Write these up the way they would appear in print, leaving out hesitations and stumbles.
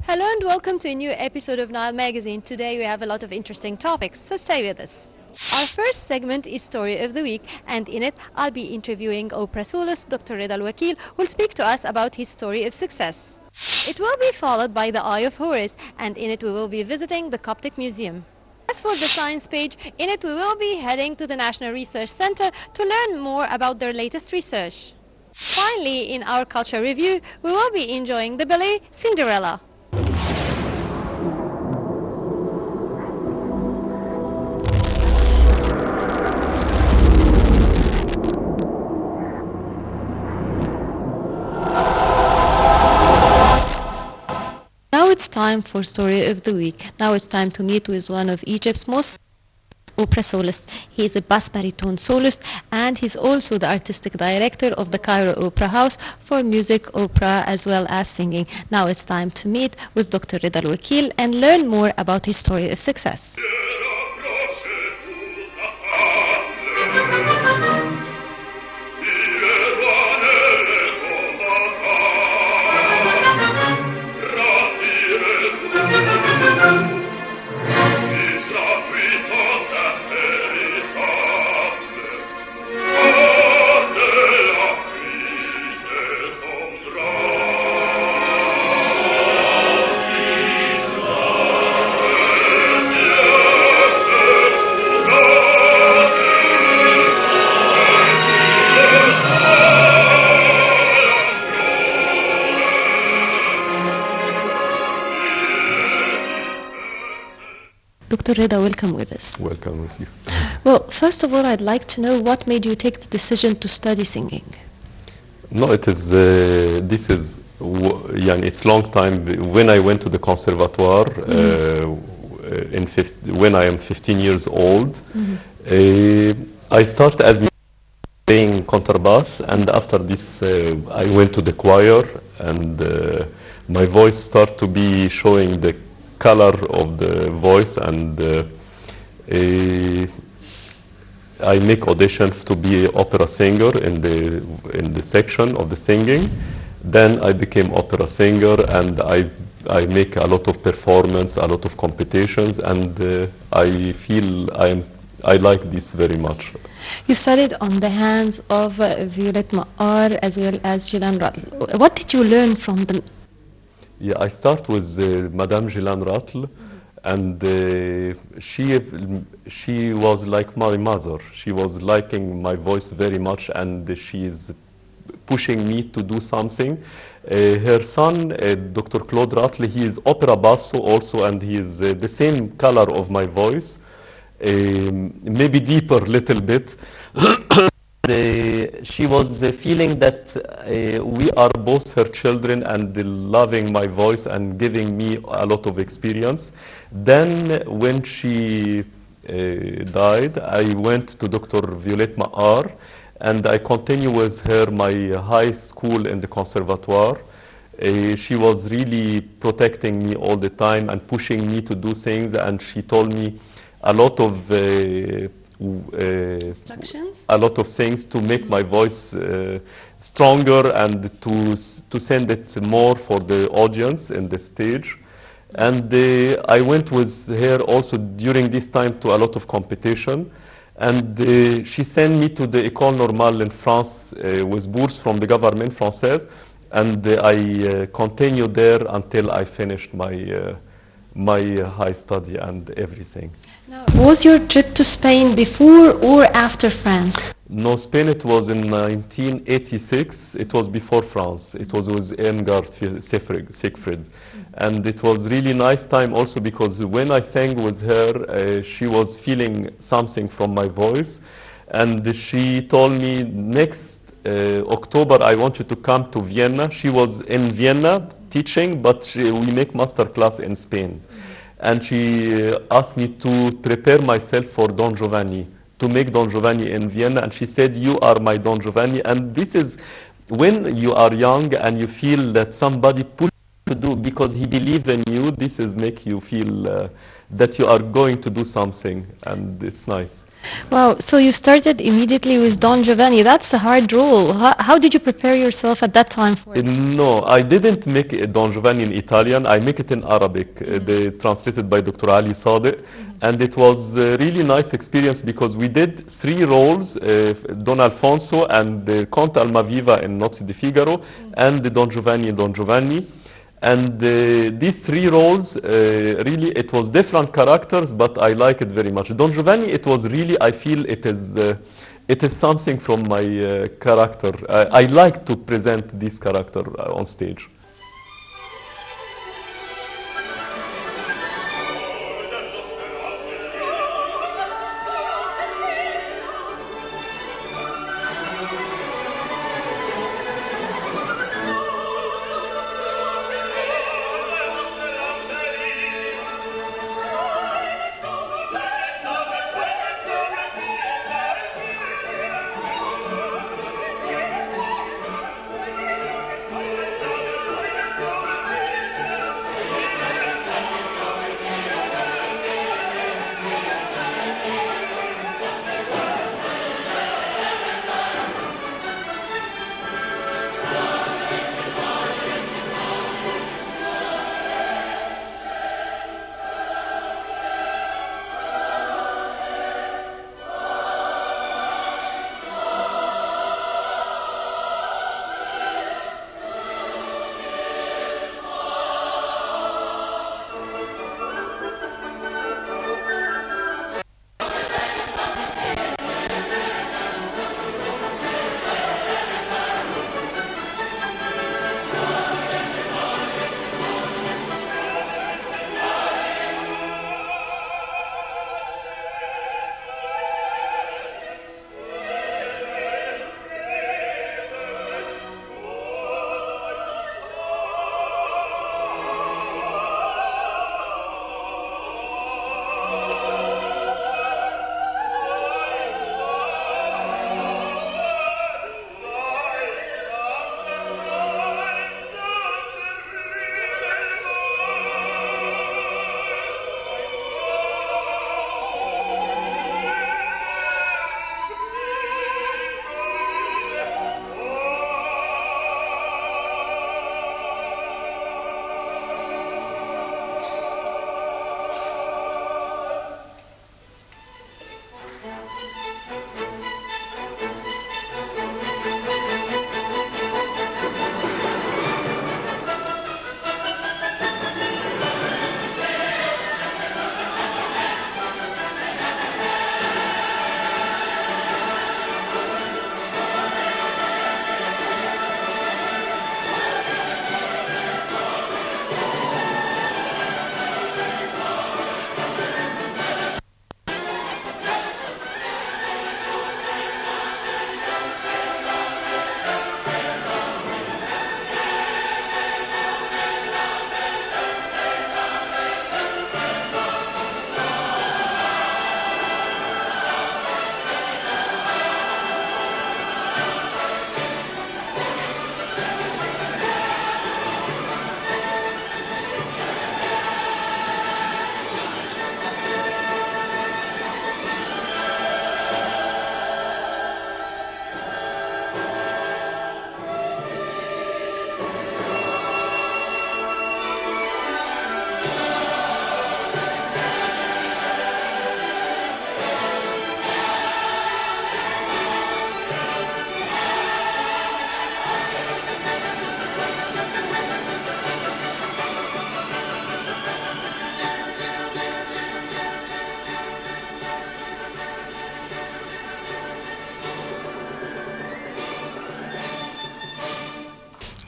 Hello and welcome to a new episode of Nile Magazine. Today we have a lot of interesting topics, so stay with us. Our first segment is Story of the Week, and in it I'll be interviewing Oprah soloist Dr. Rida Al-Wakil, who will speak to us about his story of success. It will be followed by The Eye of Horus, and in it we will be visiting the Coptic Museum. As for the science page, in it we will be heading to the National Research Center to learn more about their latest research. Finally, in our culture review, we will be enjoying the ballet Cinderella. Now it's time for Story of the Week. Now it's time to meet with one of Egypt's most opera soloists. He is a bass baritone soloist, and he's also the artistic director of the Cairo Opera House for music, opera, as well as singing. Now it's time to meet with Dr. Rida Al-Wakil and learn more about his story of success. Dr. Rida, welcome with us. Welcome with you. Well, first of all, I'd like to know what made you take the decision to study singing. No, it is. It's long time. When I went to the conservatoire, when I am 15 years old, I started as playing contrabass, and after this, I went to the choir, and my voice started to be showing the color of the voice, and I make auditions to be an opera singer in the section of the singing. Then I became opera singer, and I make a lot of performance, a lot of competitions, and I feel I like this very much. You studied on the hands of Violette Maar as well as Gillan Rattle. What did you learn from them? Yeah, I start with Madame Gillan Rattle, and she was like my mother. She was liking my voice very much, and she is pushing me to do something. Her son, Dr. Claude Rattle, he is opera basso also, and he is the same color of my voice, maybe deeper a little bit. She was feeling that we are both her children, and loving my voice and giving me a lot of experience. Then when she died, I went to Dr. Violette Maar, and I continue with her my high school in the conservatoire. She was really protecting me all the time and pushing me to do things, and she told me a lot of instructions? A lot of things to make my voice stronger, and to send it more for the audience in the stage. And I went with her also during this time to a lot of competition, and she sent me to the École Normale in France with bourse from the government française, and I continued there until I finished my high study and everything. Now, was your trip to Spain before or after France? No, Spain, it was in 1986. It was before France. It was with Irmgard Siegfried. And it was really nice time also because when I sang with her, she was feeling something from my voice. And she told me, next October, I want you to come to Vienna. She was in Vienna teaching, but we make master class in Spain. And she asked me to prepare myself for Don Giovanni, to make Don Giovanni in Vienna. And she said, you are my Don Giovanni. And this is when you are young and you feel that somebody pulls to do because he believed in you. This is make you feel that you are going to do something, and it's nice. Wow, so you started immediately with Don Giovanni. That's a hard role. How did you prepare yourself at that time for it? No, I didn't make Don Giovanni in Italian. I make it in Arabic. They translated by Dr. Ali Sadiq. And it was a really nice experience because we did 3 roles, Don Alfonso and the Conte Almaviva in Nozze di Figaro, and the Don Giovanni and Don Giovanni. And these 3 roles, really, it was different characters, but I like it very much. Don Giovanni, it was really, I feel it is something from my character. I like to present this character on stage.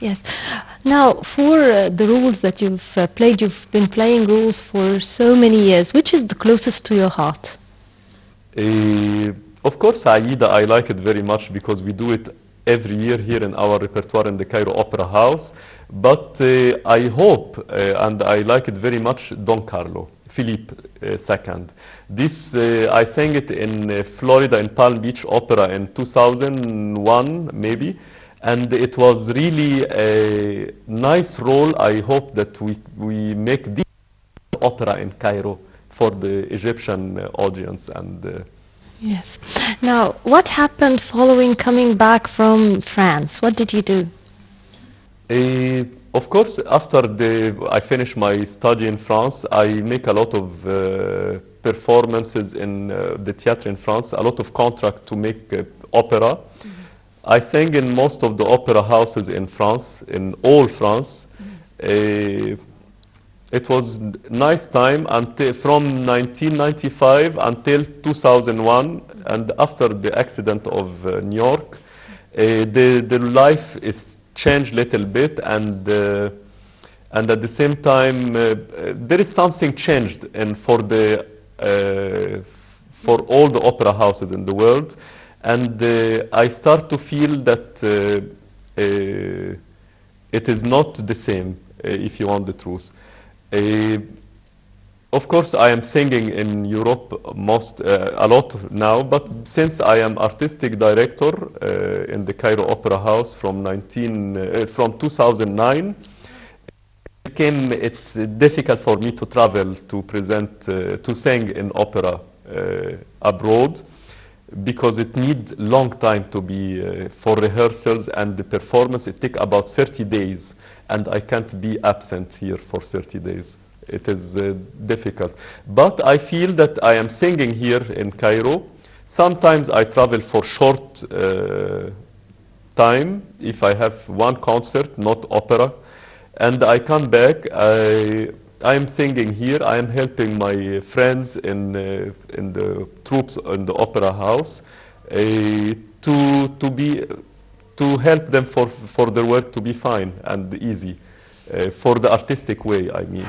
Yes. Now, for the roles that you've played, you've been playing roles for so many years. Which is the closest to your heart? Of course, Aida, I like it very much because we do it every year here in our repertoire in the Cairo Opera House. But I hope, and I like it very much, Don Carlo, Philippe II. This, I sang it in Florida in Palm Beach Opera in 2001, maybe. And it was really a nice role. I hope that we make the opera in Cairo for the Egyptian audience. And Yes. Now, what happened following coming back from France? What did you do? Of course, after I finished my study in France, I make a lot of performances in the theater in France, a lot of contract to make opera. I sang in most of the opera houses in France, in all France. It was nice time until from 1995 until 2001, and after the accident of New York, the life is changed a little bit, and at the same time there is something changed and for all the opera houses in the world, and I start to feel that it is not the same, if you want the truth. Of course, I am singing in Europe a lot now, but since I am artistic director in the Cairo Opera House from 2009, it's difficult for me to travel to present, to sing in opera abroad, because it needs long time to be for rehearsals, and the performance, it takes about 30 days, and I can't be absent here for 30 days. It is difficult. But I feel that I am singing here in Cairo. Sometimes I travel for short time, if I have one concert, not opera, and I come back. I am singing here. I am helping my friends in the troops in the opera house to help them for their work to be fine and easy, for the artistic way, I mean.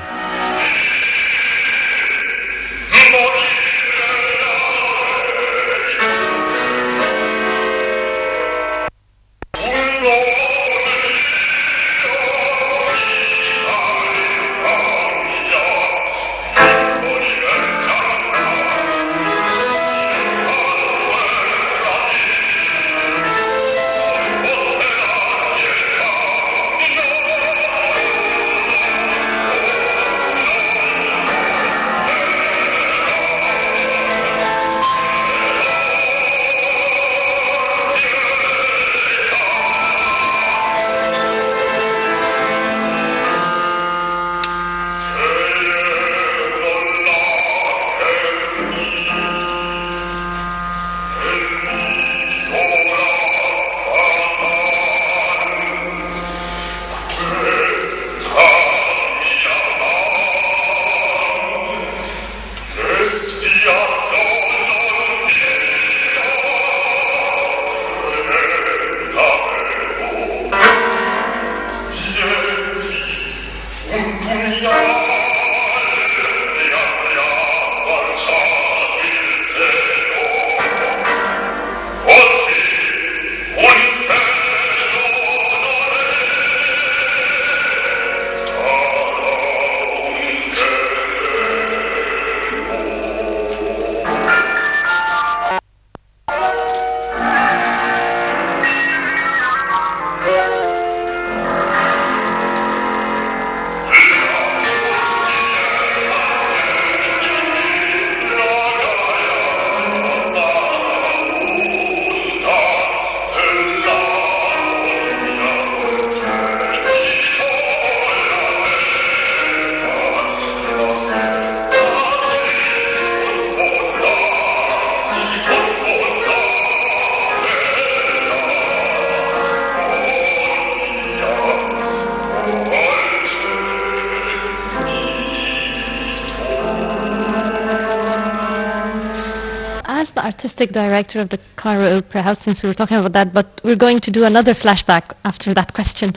As the artistic director of the Cairo Opera House, since we were talking about that, but we're going to do another flashback after that question.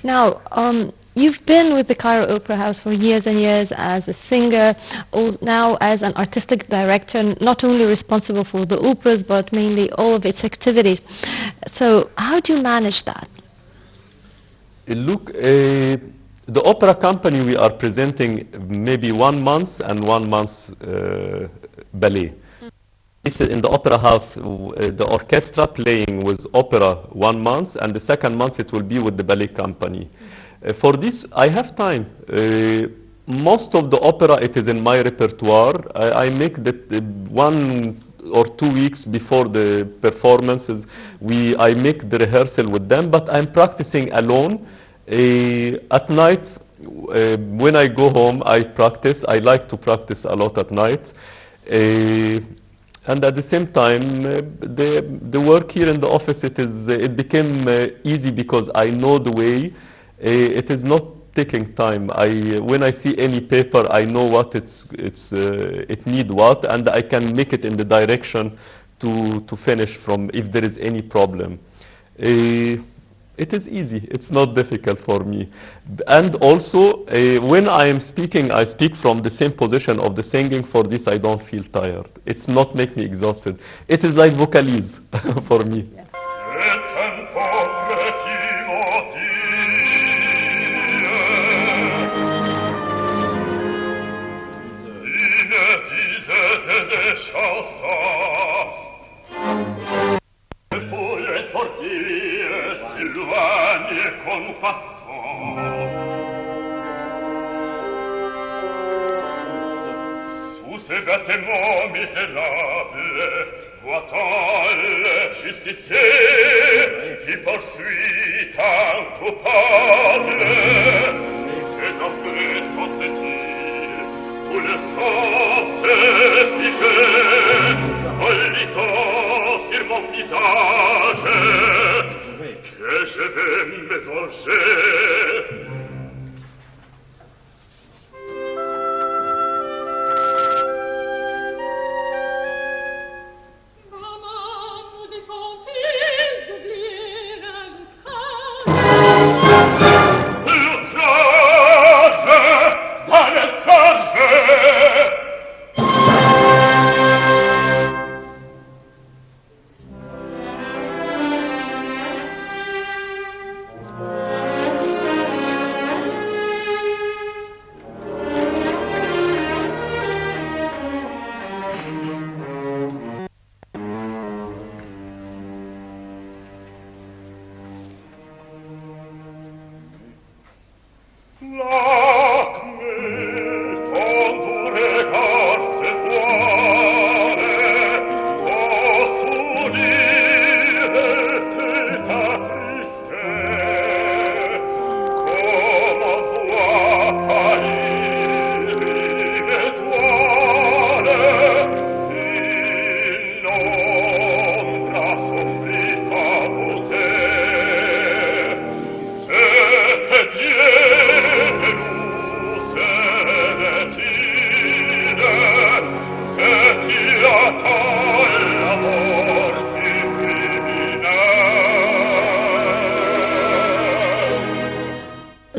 Now, you've been with the Cairo Opera House for years and years as a singer, now as an artistic director, not only responsible for the operas, but mainly all of its activities. So how do you manage that? Look, the opera company, we are presenting maybe 1 month and 1 month ballet. this is in the opera house, the orchestra playing with opera 1 month, and the second month it will be with the ballet company. For this, I have time. Most of the opera, it is in my repertoire. I make that 1 or 2 weeks before the performances. I make the rehearsal with them, but I'm practicing alone. At night, when I go home, I practice. I like to practice a lot at night. And at the same time, the work here in the office, it became easy because I know the way. It is not taking time. When I see any paper, I know what it need what, and I can make it in the direction to finish from if there is any problem. It is easy. It's not difficult for me. And also, when I am speaking, I speak from the same position of the singing. For this, I don't feel tired. It's not make me exhausted. It is like vocalise for me. Yeah. Sous ces vêtements misérables, voit-on le justicier qui poursuit un coupable. Ses entrées sont petits, tout le sang s'est figé, en lisant sur mon visage que je vais me venger.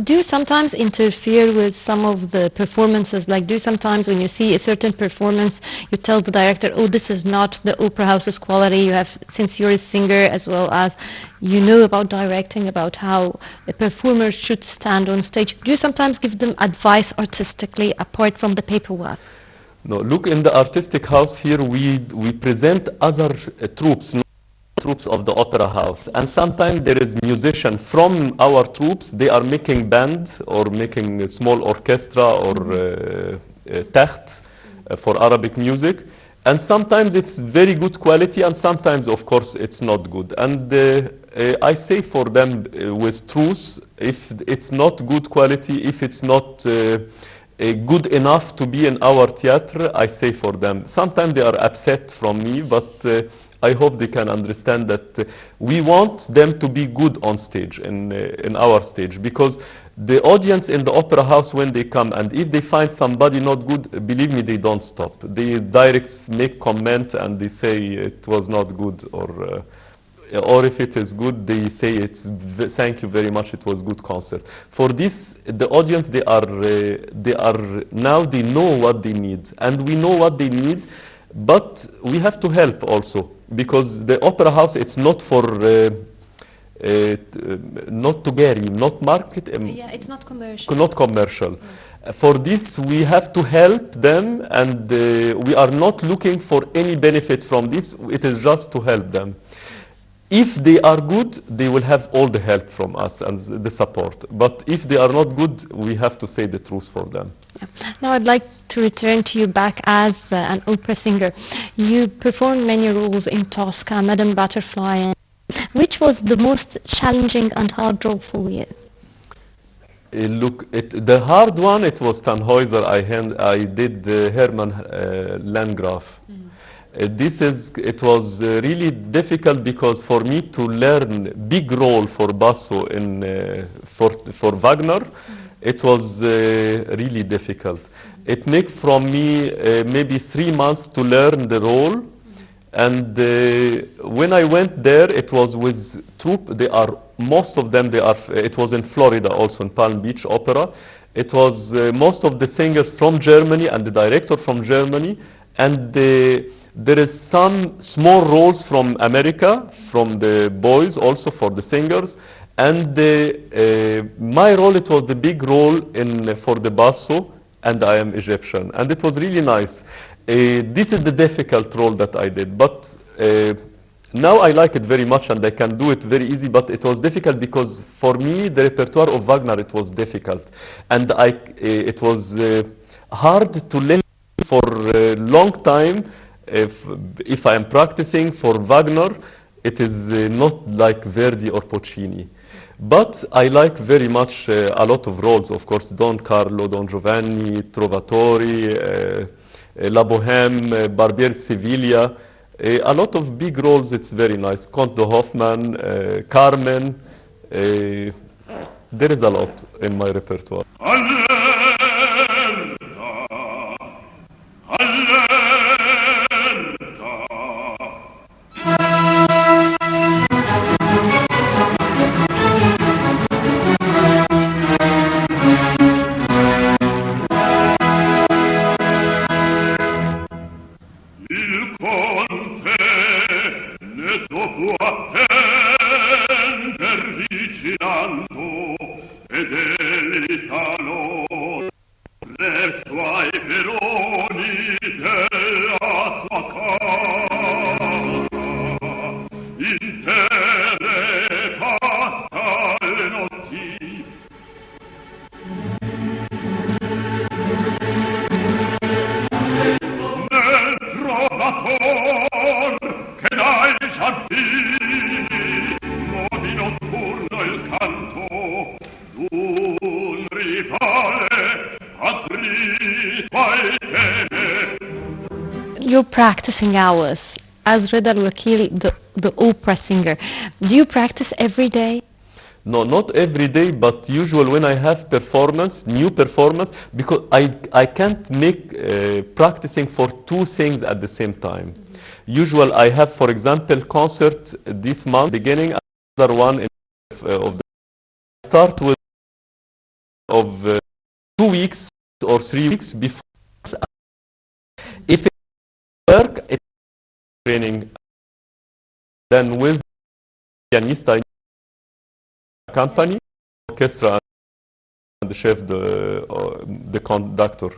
Do you sometimes interfere with some of the performances? Like, do you sometimes, when you see a certain performance, you tell the director, oh, this is not the opera house's quality? You have, since you're a singer as well as you know about directing, about how a performer should stand on stage, do you sometimes give them advice artistically apart from the paperwork? No, look, in the artistic house here, we present other troops of the opera house, and sometimes there is musician from our troops. They are making band or making a small orchestra or taht for Arabic music, and sometimes it's very good quality, and sometimes of course it's not good. And I say for them with truth, if it's not good quality, if it's not good enough to be in our theater, I say for them. Sometimes they are upset from me, but I hope they can understand that we want them to be good on stage, in our stage, because the audience in the opera house, when they come, and if they find somebody not good, believe me, they don't stop. They direct make comment and they say it was not good, or if it is good, they say thank you very much, it was good concert. For this, the audience, they know what they need, and we know what they need, but we have to help also, because the opera house, it's not for not to carry, not market. Yeah, it's not commercial. Not commercial. For this, we have to help them, and we are not looking for any benefit from this. It is just to help them. If they are good, they will have all the help from us and the support. But if they are not good, we have to say the truth for them. Now I'd like to return to you back as an opera singer. You performed many roles in Tosca, Madame Butterfly. And which was the most challenging and hard role for you? Look, the hard one, it was Tannhäuser. I did Hermann Landgraf. It was really difficult because for me to learn big role for basso for Wagner, it was really difficult. It took from me maybe 3 months to learn the role. And when I went there, it was with troupe. Most of them, it was in Florida also, in Palm Beach Opera. It was most of the singers from Germany and the director from Germany. And there is some small roles from America, from the boys also for the singers. And my role, it was the big role for the basso, and I am Egyptian. And it was really nice. This is the difficult role that I did, but now I like it very much and I can do it very easy, but it was difficult because for me, the repertoire of Wagner, it was difficult. And it was hard to listen for a long time. If I am practicing for Wagner, it is not like Verdi or Puccini. But I like very much a lot of roles, of course, Don Carlo, Don Giovanni, Trovatori, La Bohème, Barbier Sevilla, a lot of big roles, it's very nice. Comte de Hoffmann, Carmen, there is a lot in my repertoire. Your practicing hours as Rida Al-Wakil, the opera singer, do you practice every day? No, not every day, but usually when I have new performance, because I can't make practicing for 2 things at the same time. Usually I have, for example, concert this month, beginning, another one of the start with 2 weeks or 3 weeks before. If it work, it's training. Then with pianista company, orchestra, and the chef, the conductor.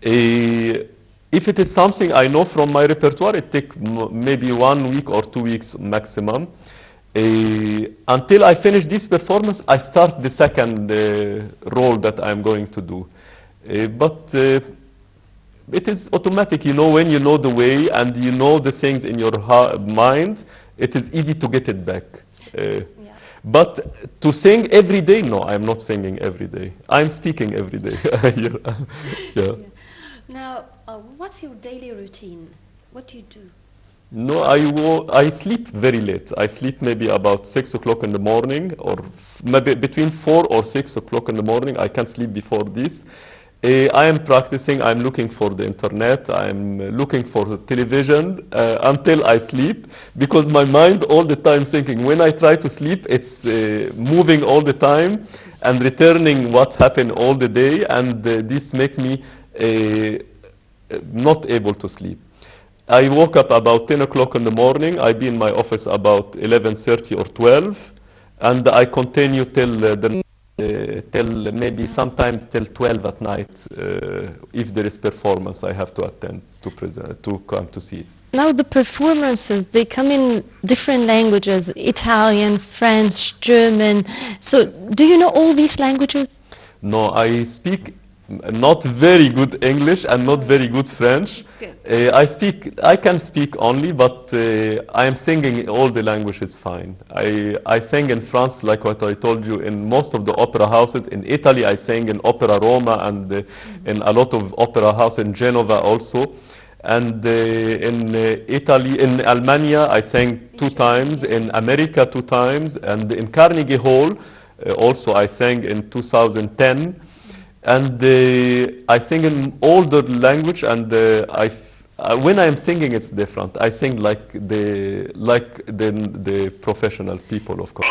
If it is something I know from my repertoire, it takes maybe 1 week or 2 weeks maximum. Until I finish this performance, I start the second role that I'm going to do. But it is automatic, when you know the way and you know the things in your mind, it is easy to get it back. But to sing every day, no, I'm not singing every day. I'm speaking every day. Yeah. Now, what's your daily routine? What do you do? No, I sleep very late. I sleep maybe about 6 o'clock in the morning, or maybe between 4 or 6 o'clock in the morning. I can't sleep before this. I am practicing, I'm looking for the internet, I'm looking for the television until I sleep, because my mind all the time thinking, when I try to sleep, it's moving all the time and returning what happened all the day, and this make me not able to sleep. I woke up about 10 o'clock in the morning, I be in my office about 11:30 or 12, and I continue till the till maybe sometimes till 12 at night. If there is performance, I have to attend to present, to come to see it. Now the performances, they come in different languages, Italian, French, German. So do you know all these languages? No, I speak not very good English and not very good French. I can speak only, but I am singing all the languages fine. I sang in France, like what I told you, in most of the opera houses. In Italy, I sang in Opera Roma and in a lot of opera house in Genova also. And in Italy, in Almania, I sang 2 times. In America, 2 times. And in Carnegie Hall, also I sang in 2010. And I sing in older language, and when I'm singing, it's different. I sing like the professional people, of course.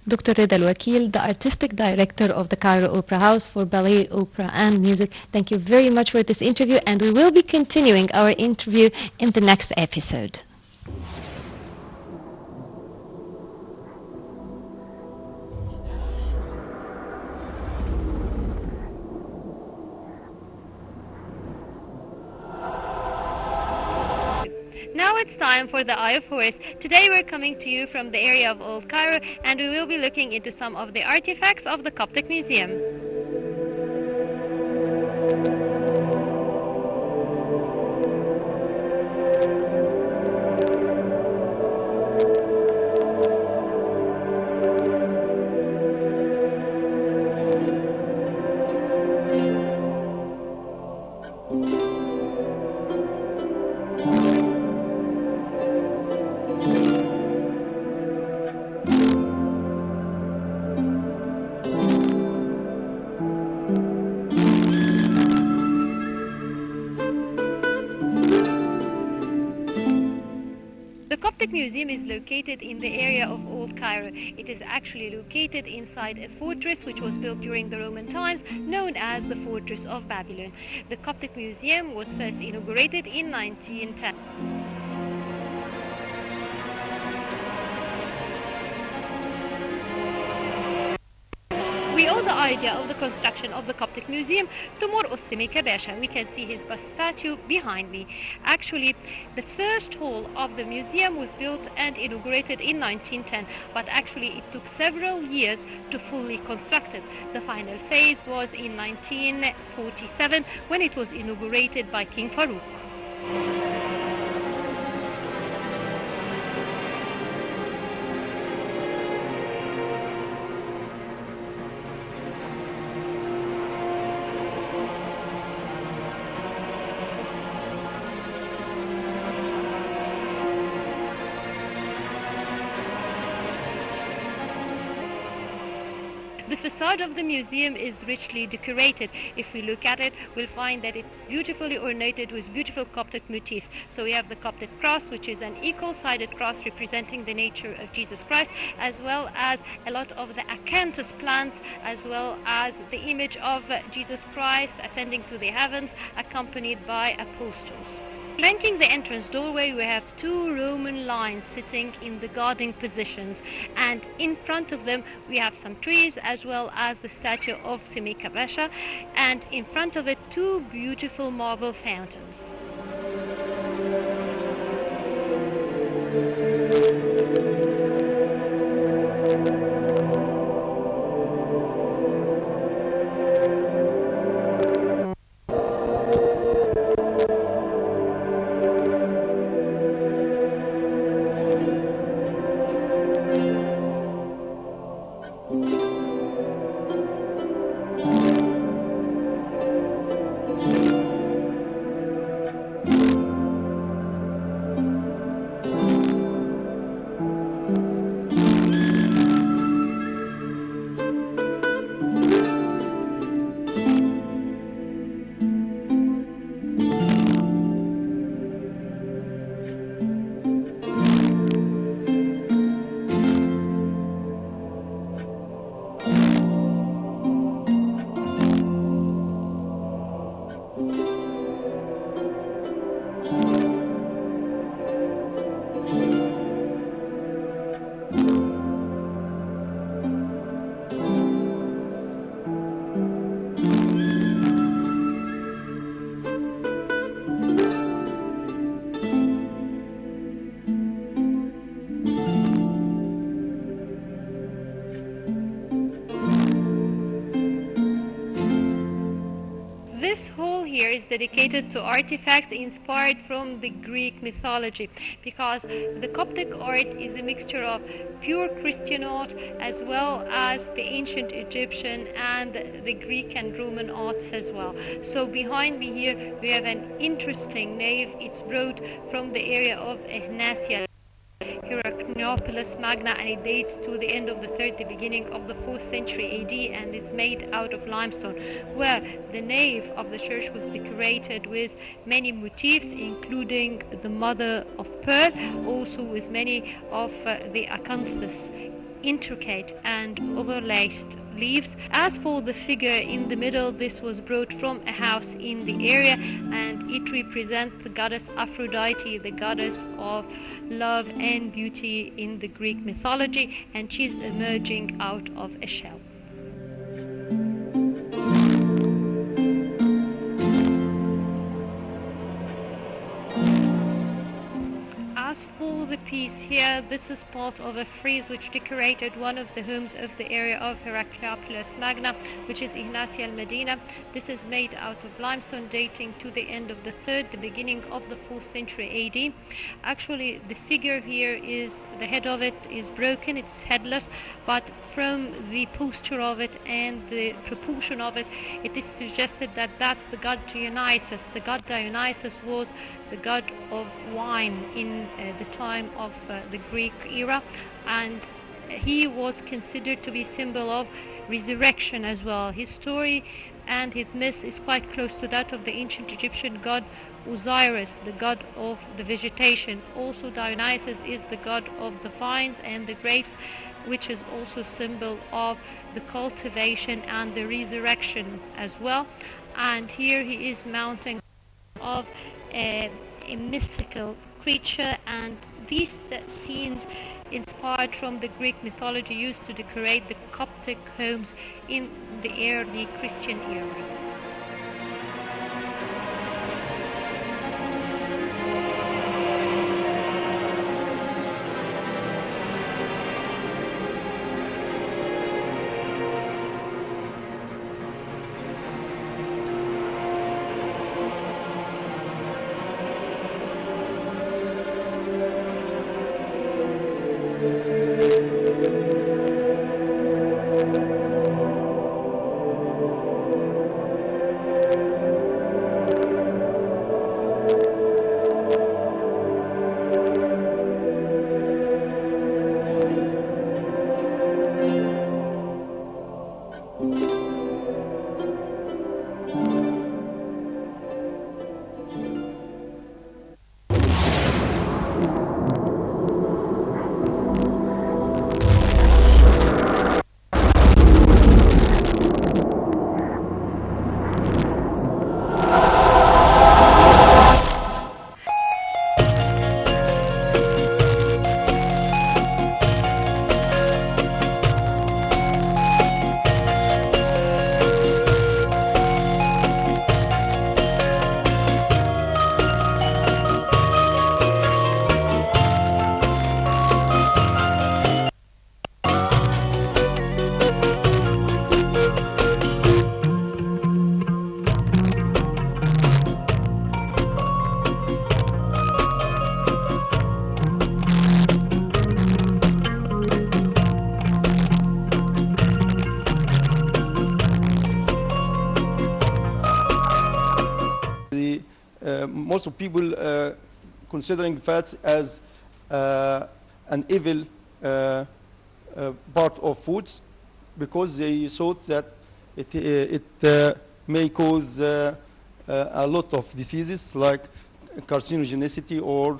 Dr. Reda Al-Wakil, the Artistic Director of the Cairo Opera House for Ballet, Opera and Music. Thank you very much for this interview, and we will be continuing our interview in the next episode. Now it's time for the Eye of Horus. Today we're coming to you from the area of Old Cairo, and we will be looking into some of the artifacts of the Coptic Museum. The Coptic Museum is located in the area of Old Cairo. It is actually located inside a fortress which was built during the Roman times, known as the Fortress of Babylon. The Coptic Museum was first inaugurated in 1910. We also the idea of the construction of the Coptic Museum to Murqus Semika Basha. We can see his bust statue behind me. Actually, the first hall of the museum was built and inaugurated in 1910, but actually it took several years to fully construct it. The final phase was in 1947 when it was inaugurated by King Farouk. The facade of the museum is richly decorated. If we look at it, we'll find that it's beautifully ornated with beautiful Coptic motifs. So we have the Coptic cross, which is an equal-sided cross representing the nature of Jesus Christ, as well as a lot of the acanthus plant, as well as the image of Jesus Christ ascending to the heavens, accompanied by apostles. Flanking the entrance doorway, we have two Roman lions sitting in the guarding positions, and in front of them we have some trees as well as the statue of Semika Basha, and in front of it two beautiful marble fountains. This hall here is dedicated to artifacts inspired from the Greek mythology, because the Coptic art is a mixture of pure Christian art as well as the ancient Egyptian and the Greek and Roman arts as well. So behind me here we have an interesting nave. It's brought from the area of Ignatia Magna, and it dates to the end of the 3rd, the beginning of the 4th century AD, and is made out of limestone, where the nave of the church was decorated with many motifs, including the mother of pearl, also with many of the acanthus intricate and overlaced leaves. As for the figure in the middle, this was brought from a house in the area, and it represents the goddess Aphrodite, the goddess of love and beauty in the Greek mythology, and she's emerging out of a shell. As for the piece here, this is part of a frieze which decorated one of the homes of the area of Heracleopolis Magna, which is Ignatia al-Medina. This is made out of limestone, dating to the end of the 3rd, the beginning of the 4th century AD. Actually, the figure here is, the head of it is broken, it's headless, but from the posture of it and the proportion of it, it is suggested that that's the god Dionysus. The god Dionysus was the god of wine in the time of the Greek era, and he was considered to be symbol of resurrection as well. His story and his myth is quite close to that of the ancient Egyptian god Osiris, the god of the vegetation. Also, Dionysus is the god of the vines and the grapes, which is also symbol of the cultivation and the resurrection as well. And here he is mounting of a mythical creature, and these scenes inspired from the Greek mythology used to decorate the Coptic homes in the early Christian era. Most of people considering fats as an evil part of foods because they thought that it may cause a lot of diseases like carcinogenicity or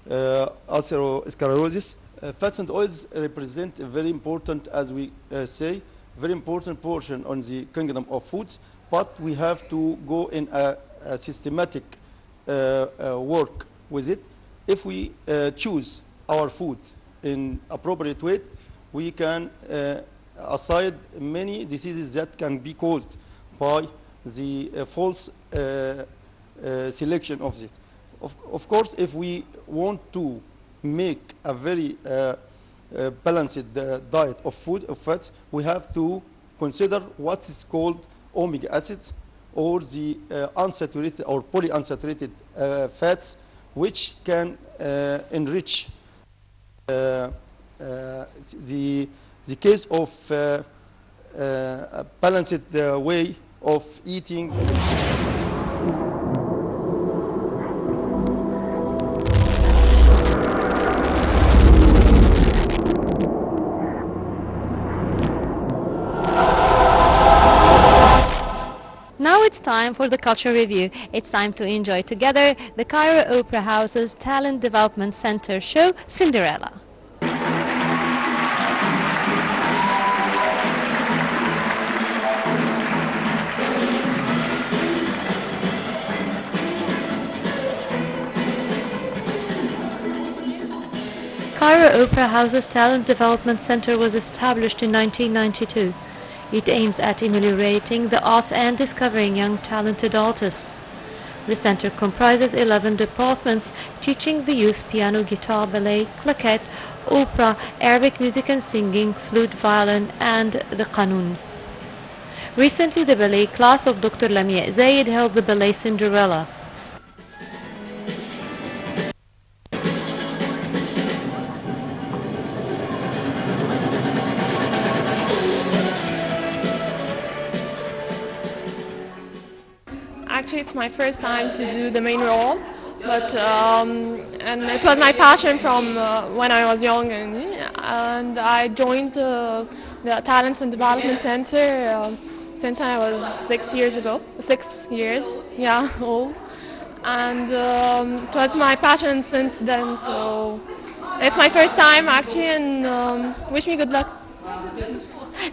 atherosclerosis. Fats and oils represent a very important, as we say, very important portion on the kingdom of foods, but we have to go in a systematic work with it. If we choose our food in appropriate way, we can aside many diseases that can be caused by the false selection of this. Of course, if we want to make a very balanced diet of food, of fats, we have to consider what is called omega acids, or the unsaturated or polyunsaturated fats, which can enrich the case of a balanced way of eating. Now it's time for the Culture Review. It's time to enjoy together the Cairo Opera House's Talent Development Center show, Cinderella. Cairo Opera House's Talent Development Center was established in 1992. It aims at ameliorating the arts and discovering young talented artists. The center comprises 11 departments teaching the youth piano, guitar, ballet, claquette, opera, Arabic music and singing, flute, violin, and the qanun. Recently, the ballet class of Dr. Lamia Zayed held the ballet Cinderella. Actually, it's my first time to do the main role, but and it was my passion from when I was young, and I joined the Talents and Development Center since I was 6 years ago, 6 years, yeah, old, and it was my passion since then. So it's my first time actually, and wish me good luck.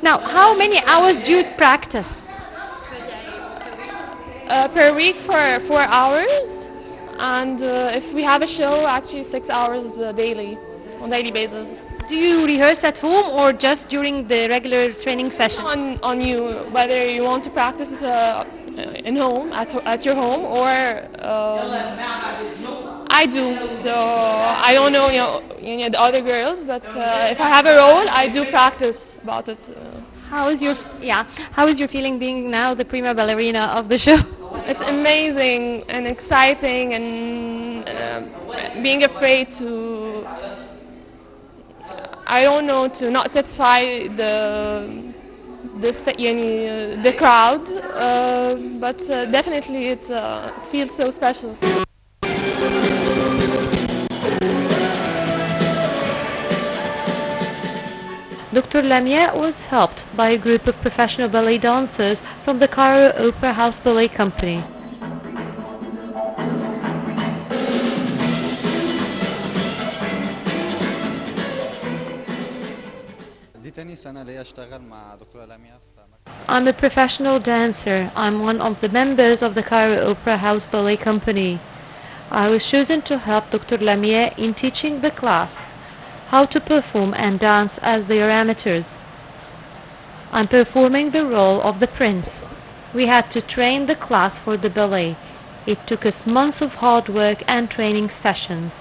Now, how many hours do you practice? Per week for 4 hours, and if we have a show, actually 6 hours daily, on daily basis. Do you rehearse at home or just during the regular training session? On you, whether you want to practice in home, at your home, or I do. So I don't know, the other girls, but if I have a role, I do practice about it. How is your feeling being now the prima ballerina of the show? It's amazing and exciting, and being afraid to, I don't know, to not satisfy the crowd, but definitely it feels so special. Dr. Lamia was helped by a group of professional ballet dancers from the Cairo Opera House Ballet Company. I'm a professional dancer. I'm one of the members of the Cairo Opera House Ballet Company. I was chosen to help Dr. Lamia in teaching the class how to perform and dance as they are amateurs. I'm performing the role of the prince. We had to train the class for the ballet. It took us months of hard work and training sessions.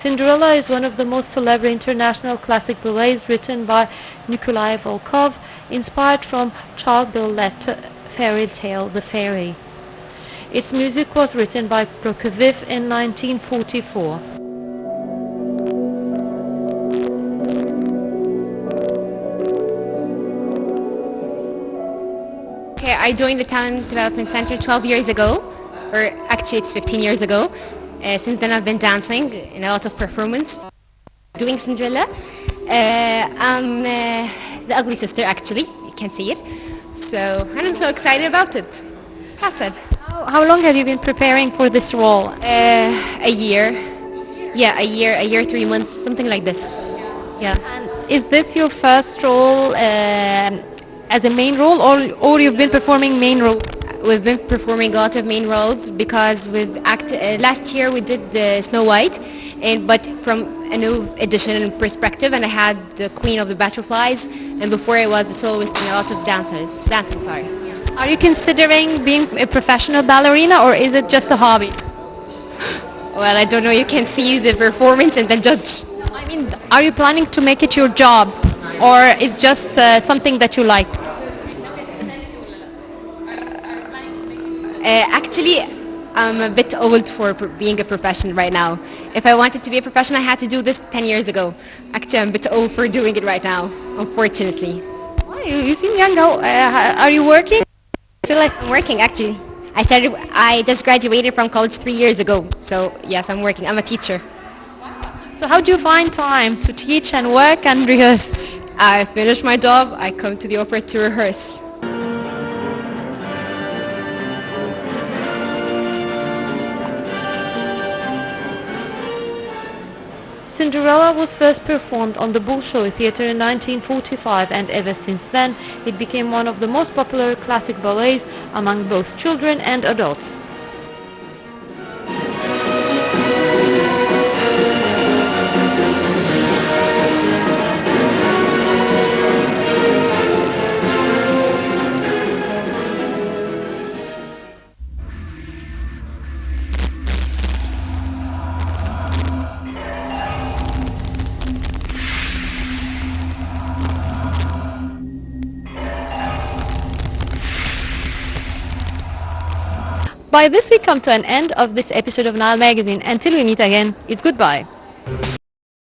Cinderella is one of the most celebrated international classic ballets written by Nikolai Volkov, inspired from Charles Berlitz' fairy tale The Fairy. Its music was written by Prokofiev in 1944. Okay, I joined the Talent Development Center 12 years ago, or actually it's 15 years ago. Since then I've been dancing in a lot of performance, doing Cinderella. I'm the ugly sister, actually, you can see it. And I'm so excited about it. That's it. How long have you been preparing for this role? A year. Yeah, a year, 3 months, something like this. Yeah. And is this your first role as a main role, or you've been performing main roles? We've been performing a lot of main roles because we've last year we did the Snow White, but from a new edition perspective, and I had the Queen of the Butterflies, and before I was the soloist in a lot of dancing. Sorry. Are you considering being a professional ballerina, or is it just a hobby? Well, I don't know. You can see the performance and then judge. No, I mean, are you planning to make it your job, or it's just something that you like? Actually, I'm a bit old for being a professional right now. If I wanted to be a professional, I had to do this 10 years ago. Actually, I'm a bit old for doing it right now, unfortunately. Oh, you seem young. Are you working? I'm working, actually. I just graduated from college 3 years ago. So, yes, I'm working. I'm a teacher. So how do you find time to teach and work and rehearse? I finish my job, I come to the opera to rehearse. Cinderella was first performed on the Bolshoi Theatre in 1945, and ever since then it became one of the most popular classic ballets among both children and adults. By this we come to an end of this episode of Nile Magazine. Until we meet again, it's goodbye.